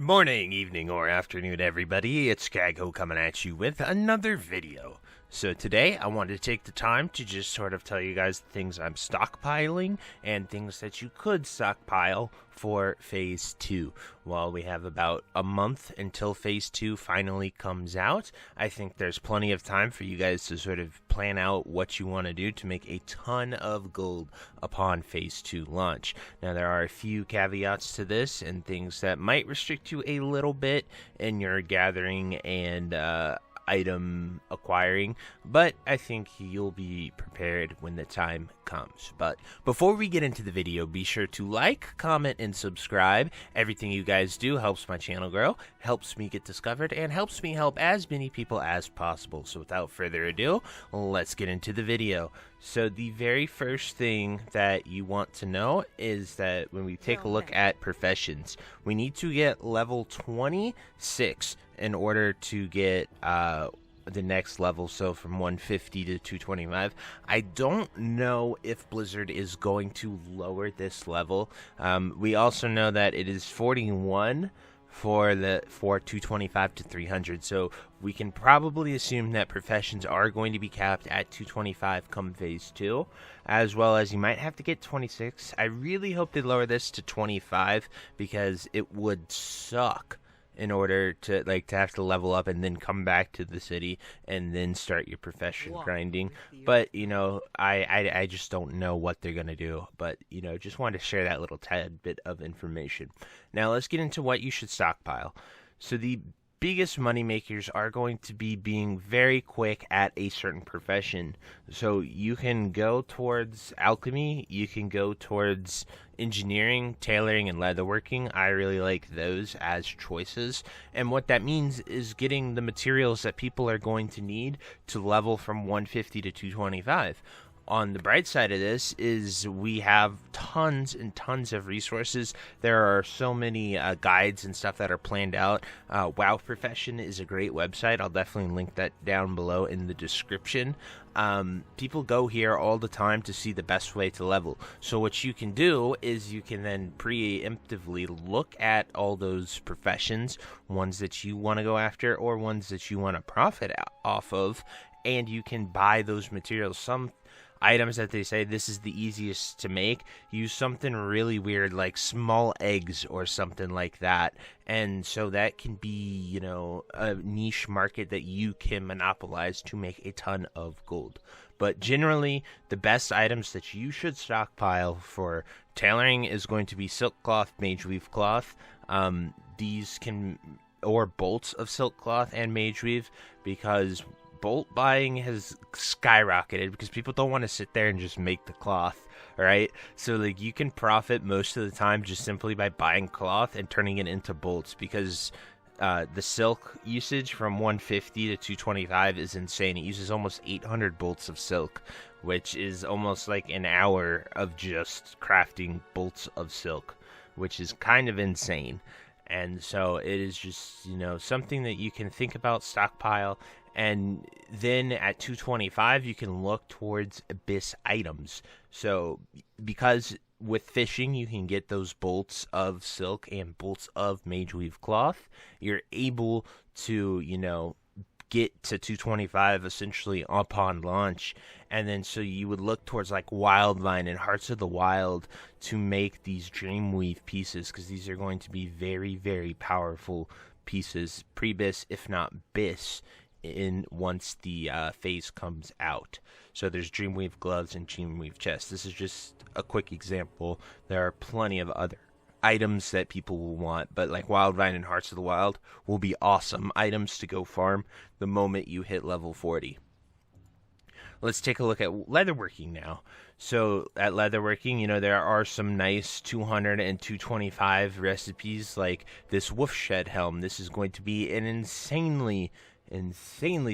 Good morning, evening, or afternoon, everybody. It's Kaghoe coming at you with another video. So today, I wanted to take the time to just sort of tell you guys the things I'm stockpiling and things that you could stockpile for Phase 2. While we have about a month until Phase 2 finally comes out, I think there's plenty of time for you guys to sort of plan out what you want to do to make a ton of gold upon Phase 2 launch. Now, there are a few caveats to this and things that might restrict you a little bit in your gathering and item acquiring, but I think you'll be prepared when the time comes. But before we get into the video, be sure to like, comment, and subscribe. Everything you guys do helps my channel grow, helps me get discovered, and helps me help as many people as possible. So without further ado, let's get into the video. So the very first thing that you want to know is that when we take a look at professions, we need to get level 26 in order to get the next level, so from 150 to 225. I don't know if Blizzard is going to lower this level. We also know that it is 41 for 225 to 300, so we can probably assume that professions are going to be capped at 225 come Phase 2, as well as you might have to get 26. I really hope they lower this to 25 because it would suck in order to have to level up and then come back to the city and then start your profession grinding. But you know, I just don't know what they're gonna do. But you know, just wanted to share that little tad bit of information. Now let's get into what you should stockpile. So the biggest money makers are going to be being very quick at a certain profession. So you can go towards alchemy, you can go towards engineering, tailoring, and leatherworking. I really like those as choices. And what that means is getting the materials that people are going to need to level from 150 to 225. On the bright side of this is we have tons and tons of resources. There are so many guides and stuff that are planned out. WoW Profession is a great website. I'll definitely link that down below in the description. People go here all the time to see the best way to level. So what you can do is you can then preemptively look at all those professions, ones that you want to go after or ones that you want to profit off of, and you can buy those materials. Some items that they say this is the easiest to make, use something really weird like small eggs or something like that, and so that can be, you know, a niche market that you can monopolize to make a ton of gold. But generally, the best items that you should stockpile for tailoring is going to be silk cloth, mage weave cloth. These can, or bolts of silk cloth and mage weave, because bolt buying has skyrocketed because people don't want to sit there and just make the cloth, right? So like you can profit most of the time just simply by buying cloth and turning it into bolts, because the silk usage from 150 to 225 is insane. It uses almost 800 bolts of silk, which is almost like an hour of just crafting bolts of silk, which is kind of insane. And so it is just, you know, something that you can think about, stockpile. And then at 225, you can look towards abyss items. So because with fishing, you can get those bolts of silk and bolts of mage weave cloth, you're able to, you know, get to 225 essentially upon launch. And then so you would look towards like Wildvine and Hearts of the Wild to make these Dreamweave pieces, because these are going to be very, very powerful pieces, pre-bis if not bis, in once the phase comes out. So there's Dreamweave gloves and Dreamweave chests. This is just a quick example. There are plenty of other items that people will want, but like Wildvine and Hearts of the Wild will be awesome items to go farm the moment you hit level 40. Let's take a look at leatherworking now. So at leatherworking, you know, there are some nice 200 and 225 recipes, like this wolf shed helm. This is going to be an insanely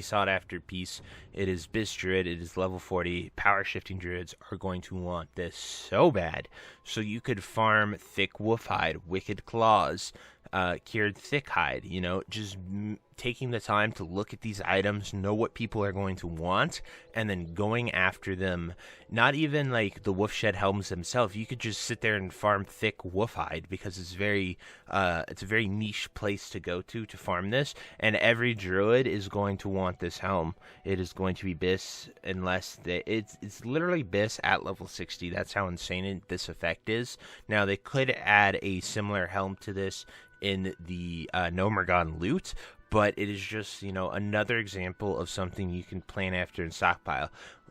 sought after piece. It is Bis Druid, it is level 40. Power shifting druids are going to want this so bad. So you could farm thick wolf hide, wicked claws, cured thick hide. You know, just taking the time to look at these items, know what people are going to want, and then going after them. Not even like the wolf shed helms themselves. You could just sit there and farm thick wolf hide, because it's a very niche place to go to farm this, and every druid is going to want this helm. It is going to be Biss, unless it's literally Biss at level 60. That's how insane this effect is. Now they could add a similar helm to this in the Nomergon loot, but it is just, you know, another example of something you can plan after and stockpile.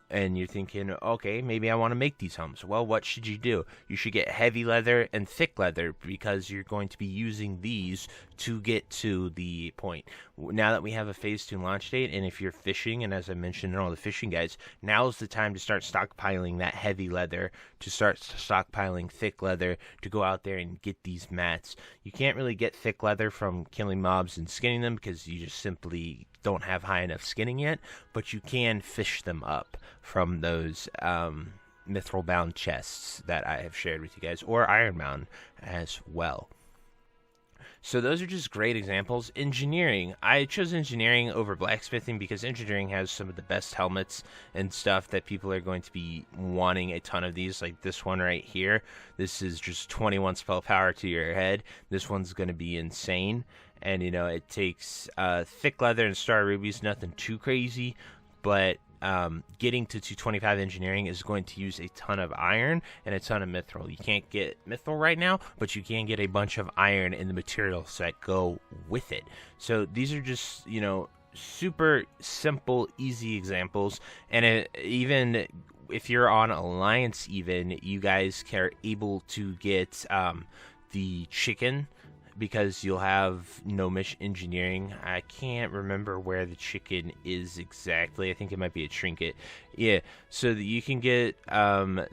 And you're thinking, okay, maybe I want to make these helms. Well, what should you do? You should get heavy leather and thick leather, because you're going to be using these to get to the point. Now that we have a phase 2 launch date, and if you're fishing, and as I mentioned in all the fishing guides, now is the time to start stockpiling that heavy leather, to start stockpiling thick leather, to go out there and get these mats. You can't really get thick leather from killing mobs and skinning them, because you just simply don't have high enough skinning yet, but you can fish them up from those mithril bound chests that I have shared with you guys, or iron bound as well. So those are just great examples. Engineering, I chose engineering over blacksmithing because engineering has some of the best helmets and stuff that people are going to be wanting a ton of these, like this one right here. This is just 21 spell power to your head. This one's going to be insane. And, you know, it takes thick leather and star rubies, nothing too crazy, but getting to 225 engineering is going to use a ton of iron and a ton of mithril. You can't get mithril right now, but you can get a bunch of iron in the materials that go with it. So these are just, you know, super simple, easy examples. And even if you're on Alliance, even, you guys are able to get the chicken, because you'll have Gnomish engineering. I can't remember where the chicken is exactly. I think it might be a trinket. Yeah, so that you can get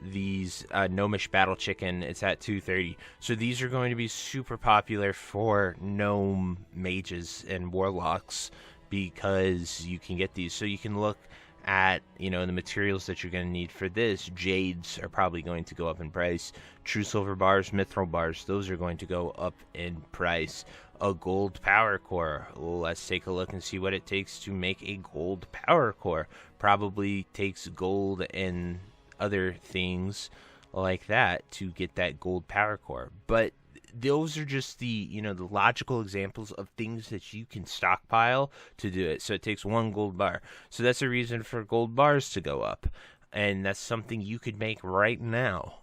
these Gnomish battle chicken. It's at 230. So these are going to be super popular for gnome mages and warlocks, because you can get these. So you can look at, you know, the materials that you're going to need for this. Jades are probably going to go up in price. True silver bars, mithril bars, those are going to go up in price. A gold power core. Well, let's take a look and see what it takes to make a gold power core. Probably takes gold and other things like that to get that gold power core. But those are just the, you know, the logical examples of things that you can stockpile to do it. So it takes 1 gold bar. So that's a reason for gold bars to go up. And that's something you could make right now.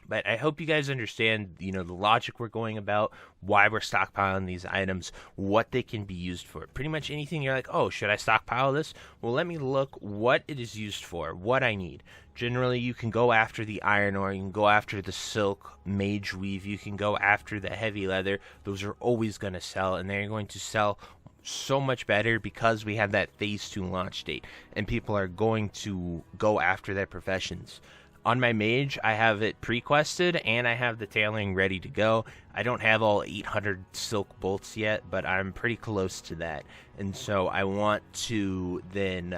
But I hope you guys understand, you know, the logic we're going about, why we're stockpiling these items, what they can be used for. Pretty much anything you're like, oh, should I stockpile this? Well, let me look what it is used for, what I need. Generally, you can go after the iron ore, you can go after the silk, mage weave, you can go after the heavy leather. Those are always going to sell, and they're going to sell so much better because we have that phase 2 launch date, and people are going to go after their professions. On my mage, I have it pre-quested, and I have the tailoring ready to go. I don't have all 800 silk bolts yet, but I'm pretty close to that. And so I want to then,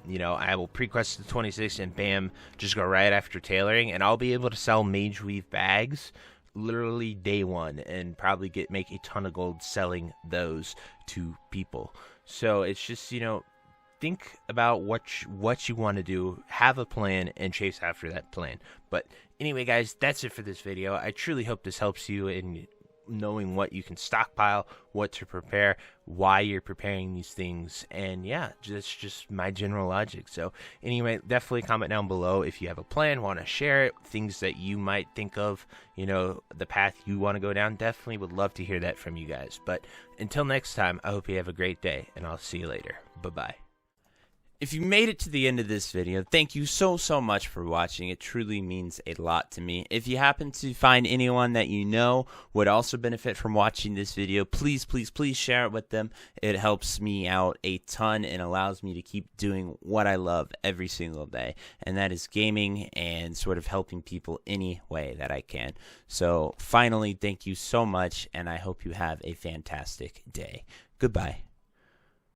you know, I will pre-quest the 26 and bam, just go right after tailoring. And I'll be able to sell mage weave bags literally day one and probably make a ton of gold selling those to people. So it's just, you know, think about what you want to do, have a plan, and chase after that plan. But anyway, guys, that's it for this video. I truly hope this helps you in knowing what you can stockpile, what to prepare, why you're preparing these things, and yeah, that's just my general logic. So anyway, definitely comment down below if you have a plan, want to share it, things that you might think of, you know, the path you want to go down. Definitely would love to hear that from you guys. But until next time, I hope you have a great day, and I'll see you later. Bye-bye. If you made it to the end of this video, thank you so much for watching. It truly means a lot to me. If you happen to find anyone that you know would also benefit from watching this video, please share it with them. It helps me out a ton and allows me to keep doing what I love every single day, and that is gaming and sort of helping people any way that I can. So finally, thank you so much, and I hope you have a fantastic day. Goodbye.